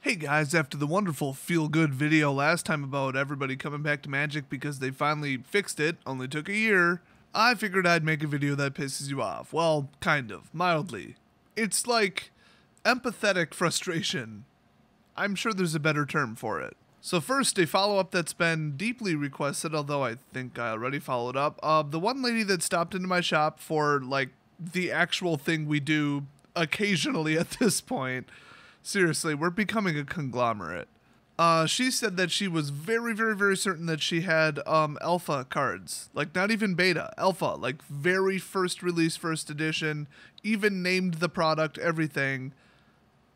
Hey guys, after the wonderful feel-good video last time about everybody coming back to Magic because they finally fixed it, only took a year, I figured I'd make a video that pisses you off. Well, kind of, mildly. It's like empathetic frustration. I'm sure there's a better term for it. So first, a follow-up that's been deeply requested, although I think I already followed up. The one lady that stopped into my shop for, like, the actual thing we do occasionally at this point. Seriously, we're becoming a conglomerate. She said that she was very, very, very certain that she had alpha cards. Like, not even beta, alpha. Like, very first release, first edition. Even named the product, everything.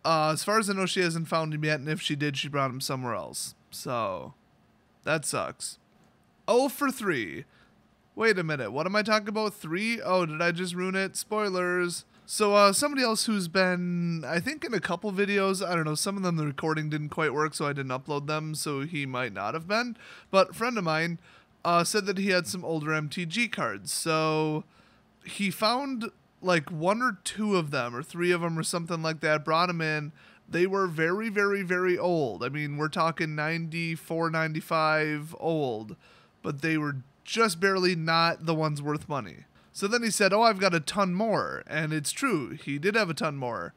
As far as I know, she hasn't found him yet, and if she did, she brought him somewhere else. So, that sucks. 0 for 3. Wait a minute, what am I talking about? 3? Oh, did I just ruin it? Spoilers. So, somebody else who's been, I think, in a couple videos, I don't know, some of them the recording didn't quite work, so I didn't upload them, so he might not have been. But a friend of mine said that he had some older MTG cards, so he found like 1 or 2 of them, or 3 of them, or something like that, brought them in. They were very, very, very old. I mean, we're talking 94, 95 old, but they were just barely not the ones worth money. So then he said, oh, I've got a ton more. And it's true. He did have a ton more.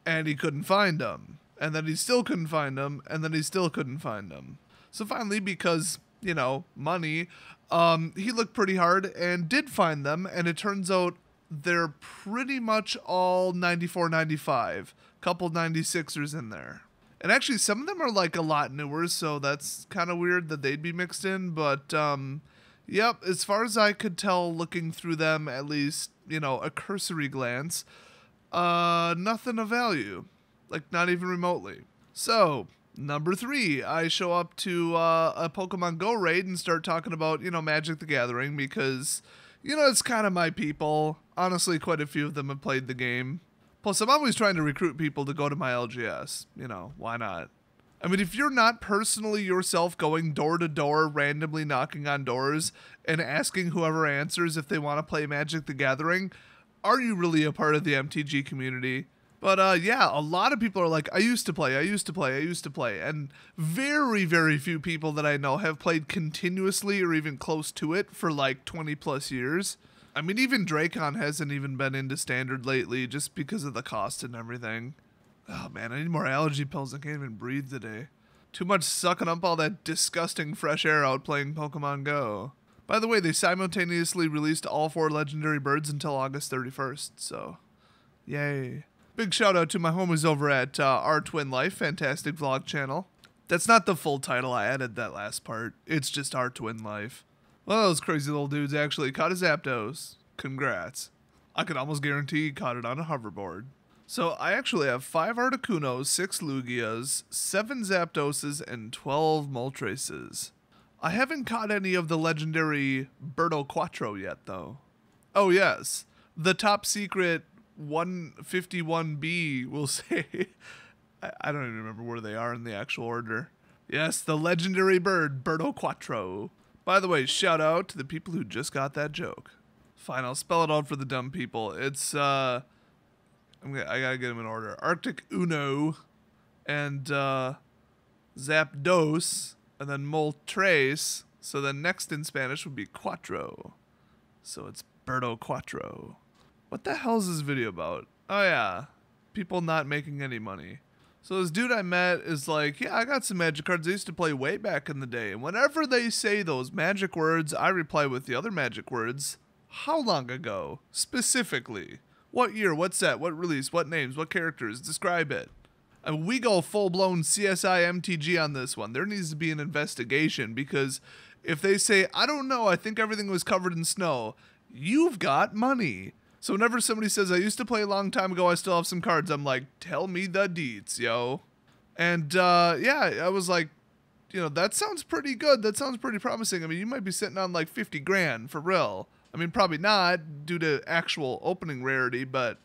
And he couldn't find them. And then he still couldn't find them. And then he still couldn't find them. So finally, because, you know, money, he looked pretty hard and did find them. And it turns out they're pretty much all 94, 95. Couple 96ers in there. And actually, some of them are like a lot newer. So that's kind of weird that they'd be mixed in. But, yep, as far as I could tell looking through them, at least, you know, a cursory glance, nothing of value. Like, not even remotely. So, number 3, I show up to a Pokemon Go raid and start talking about, you know, Magic the Gathering because, you know, it's kind of my people. Honestly, quite a few of them have played the game. Plus, I'm always trying to recruit people to go to my LGS. You know, why not? I mean, if you're not personally yourself going door to door, randomly knocking on doors and asking whoever answers if they want to play Magic the Gathering, are you really a part of the MTG community? But yeah, a lot of people are like, I used to play. And very, very few people that I know have played continuously or even close to it for like 20 plus years. I mean, even Dracon hasn't even been into Standard lately just because of the cost and everything. Oh man, I need more allergy pills. I can't even breathe today. Too much sucking up all that disgusting fresh air out playing Pokemon Go. By the way, they simultaneously released all 4 legendary birds until August 31st, so yay. Big shout out to my homies over at Our Twin Life, fantastic vlog channel. That's not the full title, I added that last part. It's just Our Twin Life. One of those crazy little dudes actually caught a Zapdos. Congrats. I could almost guarantee he caught it on a hoverboard. So I actually have 5 Articunos, 6 Lugias, 7 Zapdoses, and 12 Moltres. I haven't caught any of the legendary Birdo Quattro yet, though. Oh yes, the top secret 151B, we'll say. I don't even remember where they are in the actual order. Yes, the legendary bird, Birdo Quattro. By the way, shout out to the people who just got that joke. Fine, I'll spell it out for the dumb people. It's, I gotta get them in order. Arctic Uno, and Zapdos, and then Moltres. So then next in Spanish would be Quattro. So it's Birdo Quattro. What the hell is this video about? Oh yeah, people not making any money. So this dude I met is like, yeah, I got some Magic cards I used to play way back in the day. And whenever they say those magic words, I reply with the other magic words. How long ago? Specifically. What year? What set? What release? What names? What characters? Describe it. And we go full-blown CSI MTG on this one. There needs to be an investigation because if they say, I don't know, I think everything was covered in snow, you've got money. So whenever somebody says, I used to play a long time ago, I still have some cards, I'm like, tell me the deets, yo. And yeah, I was like, you know, that sounds pretty good. That sounds pretty promising. I mean, you might be sitting on like 50 grand for real. I mean, probably not due to actual opening rarity, but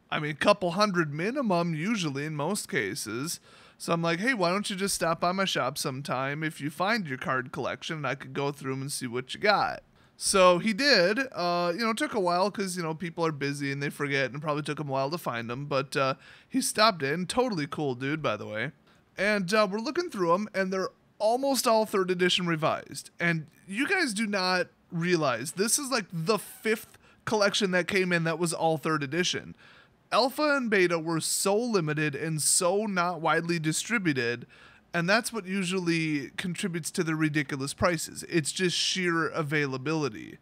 I mean, a couple hundred minimum usually in most cases. So I'm like, hey, why don't you just stop by my shop sometime if you find your card collection and I could go through them and see what you got. So he did. You know, it took a while because, you know, people are busy and they forget and it probably took him a while to find them. But he stopped in. Totally cool dude, by the way. And we're looking through them, and they're almost all 3rd edition revised. And you guys do not realize this is like the 5th collection that came in that was all 3rd edition. Alpha and beta were so limited and so not widely distributed, and that's what usually contributes to the ridiculous prices. It's just sheer availability.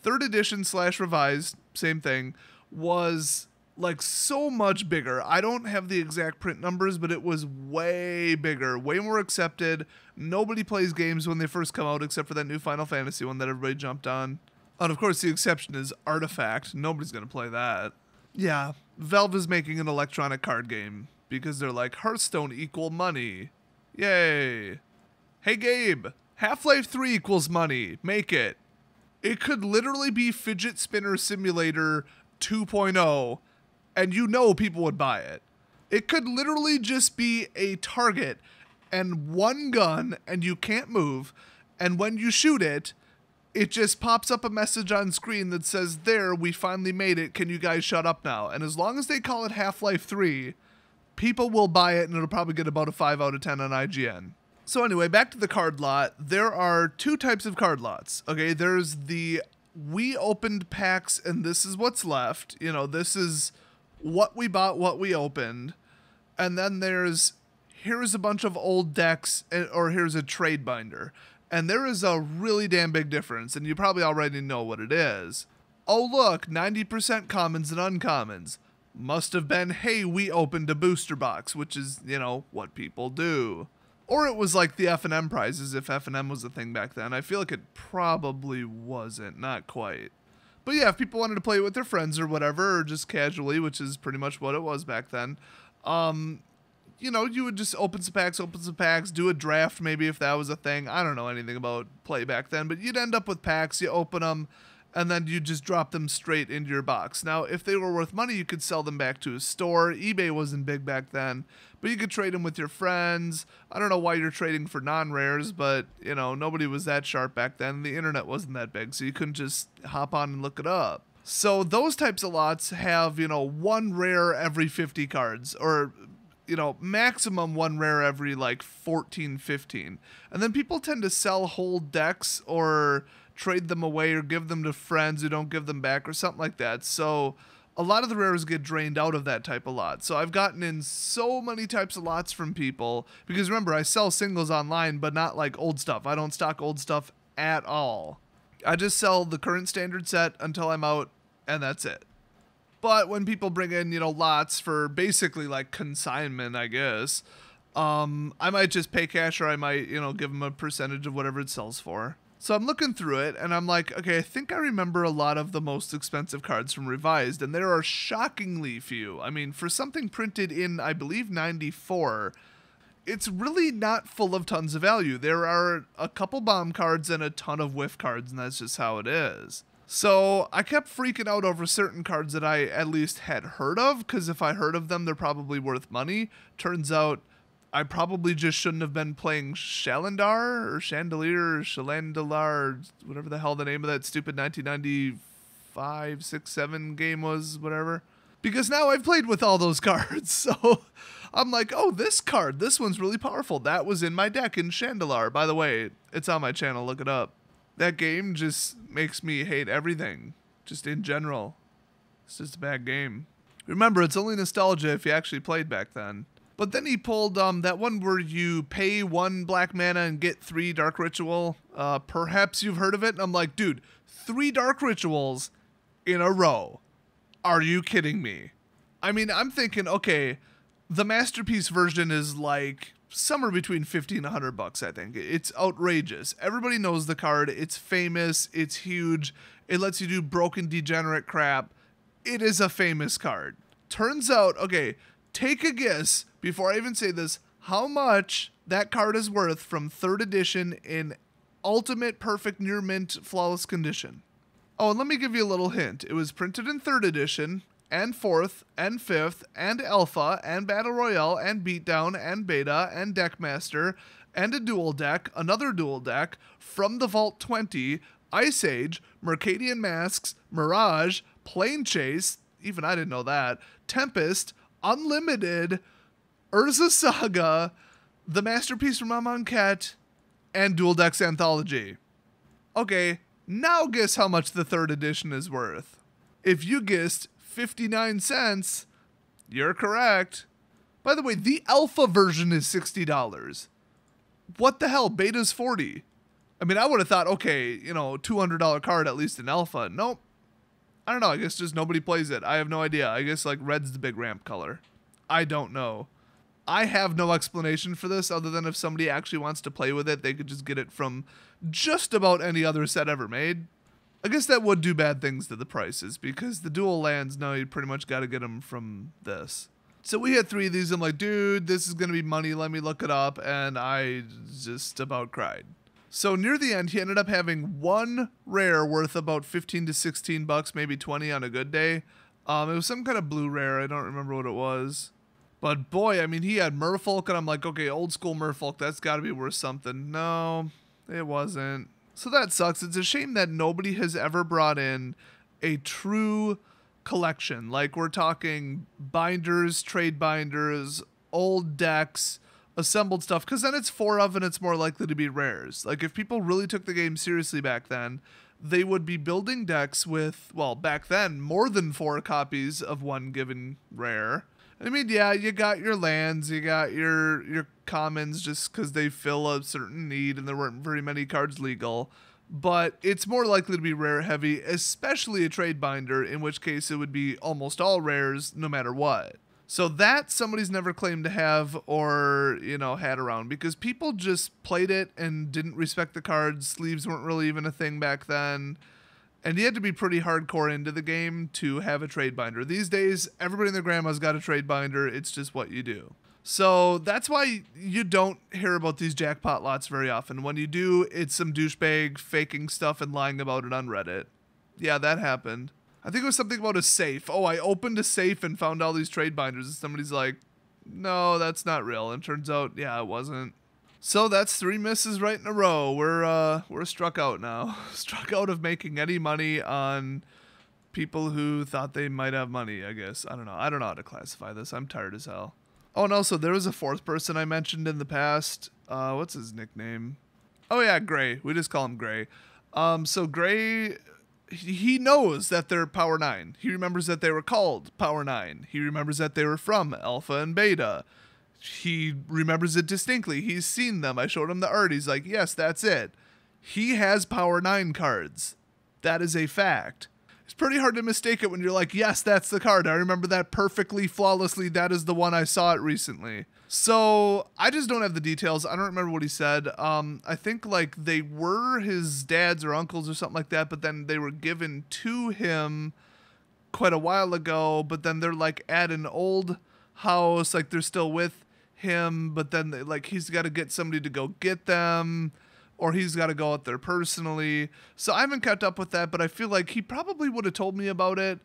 3rd edition / revised, same thing, was like so much bigger. I don't have the exact print numbers, but it was way bigger, way more accepted. Nobody plays games when they first come out except for that new Final Fantasy one that everybody jumped on. And of course the exception is Artifact. Nobody's going to play that. Yeah, Valve is making an electronic card game because they're like, Hearthstone equal money. Yay. Hey Gabe, Half-Life 3 equals money. Make it. It could literally be Fidget Spinner Simulator 2.0, and you know people would buy it. It could literally just be a target and one gun, and you can't move, and when you shoot it, it just pops up a message on screen that says, there, we finally made it, can you guys shut up now? And as long as they call it Half-Life 3, people will buy it, and it'll probably get about a 5 out of 10 on IGN. So anyway, back to the card lot. There are 2 types of card lots. Okay, there's the we opened packs and this is what's left. You know, this is what we bought, what we opened. And then there's here's a bunch of old decks, or here's a trade binder. And there is a really damn big difference, and you probably already know what it is. Oh look, 90% commons and uncommons. Must have been, hey, we opened a booster box, which is, you know, what people do. Or it was like the F&M prizes, if F&M was a thing back then. I feel like it probably wasn't, not quite. But yeah, if people wanted to play it with their friends or whatever, or just casually, which is pretty much what it was back then, you know, you would just open some packs, do a draft maybe if that was a thing. I don't know anything about play back then, but you'd end up with packs, you open them, and then you just drop them straight into your box. Now, if they were worth money, you could sell them back to a store. eBay wasn't big back then, but you could trade them with your friends. I don't know why you're trading for non-rares, but, you know, nobody was that sharp back then. The internet wasn't that big, so you couldn't just hop on and look it up. So those types of lots have, you know, 1 rare every 50 cards, or, you know, maximum 1 rare every, like, 14, 15. And then people tend to sell whole decks or trade them away or give them to friends who don't give them back or something like that. So a lot of the rares get drained out of that type of lot. So I've gotten in so many types of lots from people, because remember, I sell singles online, but not like old stuff. I don't stock old stuff at all. I just sell the current standard set until I'm out, and that's it. But when people bring in, you know, lots for basically like consignment, I guess, I might just pay cash, or I might, you know, give them a percentage of whatever it sells for. So I'm looking through it, and I'm like, okay, I think I remember a lot of the most expensive cards from Revised, and there are shockingly few. I mean, for something printed in, I believe, 94, it's really not full of tons of value. There are a couple bomb cards and a ton of whiff cards, and that's just how it is. So I kept freaking out over certain cards that I at least had heard of, because if I heard of them, they're probably worth money. Turns out I probably just shouldn't have been playing Chandelier or Chalandalar, whatever the hell the name of that stupid 1995, 6, 7 game was, whatever. Because now I've played with all those cards, so I'm like, oh, this card, this one's really powerful. That was in my deck in Chandelier. By the way, it's on my channel, look it up. That game just makes me hate everything, just in general. It's just a bad game. Remember, it's only nostalgia if you actually played back then. But then he pulled that one where you pay 1 black mana and get 3 Dark Ritual. Perhaps you've heard of it. And I'm like, dude, 3 Dark Rituals in a row. Are you kidding me? I mean, I'm thinking, okay, the Masterpiece version is like somewhere between 50 and $100, I think. It's outrageous. Everybody knows the card. It's famous. It's huge. It lets you do broken degenerate crap. It is a famous card. Turns out, okay, take a guess, before I even say this, how much that card is worth from 3rd edition in ultimate perfect near mint flawless condition. Oh, and let me give you a little hint. It was printed in 3rd edition, and 4th, and 5th, and Alpha, and Battle Royale, and Beatdown, and Beta, and Deckmaster, and a dual deck, another dual deck, from the Vault 20, Ice Age, Mercadian Masks, Mirage, Plane Chase, even I didn't know that, Tempest, Unlimited, Urza Saga, The Masterpiece from Cat, and Dual Decks Anthology. Okay, now guess how much the 3rd edition is worth. If you guessed 59 cents, you're correct. By the way, the alpha version is $60. What the hell? Beta's $40. I mean, I would have thought, okay, you know, $200 card, at least in alpha. Nope. I don't know. I guess just nobody plays it. I have no idea. I guess like red's the big ramp color. I don't know. I have no explanation for this other than if somebody actually wants to play with it, they could just get it from just about any other set ever made. I guess that would do bad things to the prices because the dual lands, no, you pretty much got to get them from this. So we had 3 of these. I'm like, dude, this is going to be money. Let me look it up. And I just about cried. So near the end, he ended up having 1 rare worth about 15 to 16 bucks, maybe 20 on a good day. It was some kind of blue rare. I don't remember what it was. But boy, I mean, he had Merfolk, and I'm like, okay, old school Merfolk, that's got to be worth something. No, it wasn't. So that sucks. It's a shame that nobody has ever brought in a true collection. Like, we're talking binders, trade binders, old decks, assembled stuff, because then it's 4 of and it's more likely to be rares. Like, if people really took the game seriously back then, they would be building decks with, well, back then, more than 4 copies of one given rare. I mean, yeah, you got your lands, you got your commons just because they fill a certain need and there weren't very many cards legal. But it's more likely to be rare heavy, especially a trade binder, in which case it would be almost all rares no matter what. So that somebody's never claimed to have or, you know, had around because people just played it and didn't respect the cards. Sleeves weren't really even a thing back then. And you had to be pretty hardcore into the game to have a trade binder. These days, everybody and their grandma's got a trade binder. It's just what you do. So that's why you don't hear about these jackpot lots very often. When you do, it's some douchebag faking stuff and lying about it on Reddit. Yeah, that happened. I think it was something about a safe. Oh, I opened a safe and found all these trade binders. And somebody's like, no, that's not real. And turns out, yeah, it wasn't. So that's 3 misses right in a row. We're struck out now. Struck out of making any money on people who thought they might have money, I guess. I don't know. I don't know how to classify this. I'm tired as hell. Oh, and also there was a 4th person I mentioned in the past. What's his nickname? Oh yeah, Gray. We just call him Gray. So Gray, he knows that they're Power 9. He remembers that they were called Power 9. He remembers that they were from Alpha and Beta. He remembers it distinctly. He's seen them. I showed him the art. He's like, yes, that's it. He has Power 9 cards. That is a fact. It's pretty hard to mistake it when you're like, yes, that's the card. I remember that perfectly, flawlessly. That is the one I saw it recently. So I just don't have the details. I don't remember what he said. I think like they were his dad's or uncles or something like that, but then they were given to him quite a while ago, but then they're like at an old house, like they're still with him, but then they, like he's got to get somebody to go get them, or he's got to go out there personally. So I haven't kept up with that, but I feel like he probably would have told me about it,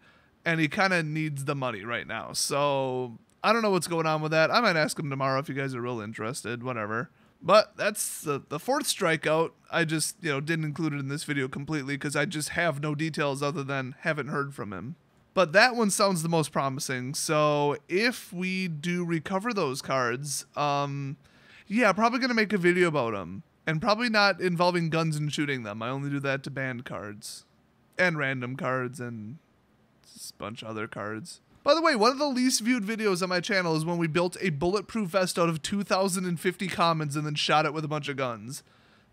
and he kind of needs the money right now. So I don't know what's going on with that. I might ask him tomorrow if you guys are real interested, whatever. But that's the 4th strikeout. I just, you know, didn't include it in this video completely because I just have no details other than haven't heard from him. But that one sounds the most promising. So if we do recover those cards, yeah, probably going to make a video about them. And probably not involving guns and shooting them. I only do that to banned cards. And random cards and a bunch of other cards. By the way, one of the least viewed videos on my channel is when we built a bulletproof vest out of 2,050 commons and then shot it with a bunch of guns.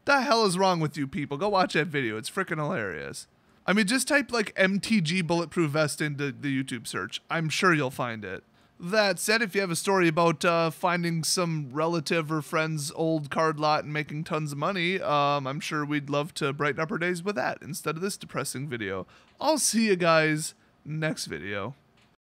The hell is wrong with you people? Go watch that video. It's freaking hilarious. I mean, just type like MTG bulletproof vest into the YouTube search. I'm sure you'll find it. That said, if you have a story about finding some relative or friend's old card lot and making tons of money, I'm sure we'd love to brighten up our days with that instead of this depressing video. I'll see you guys next video.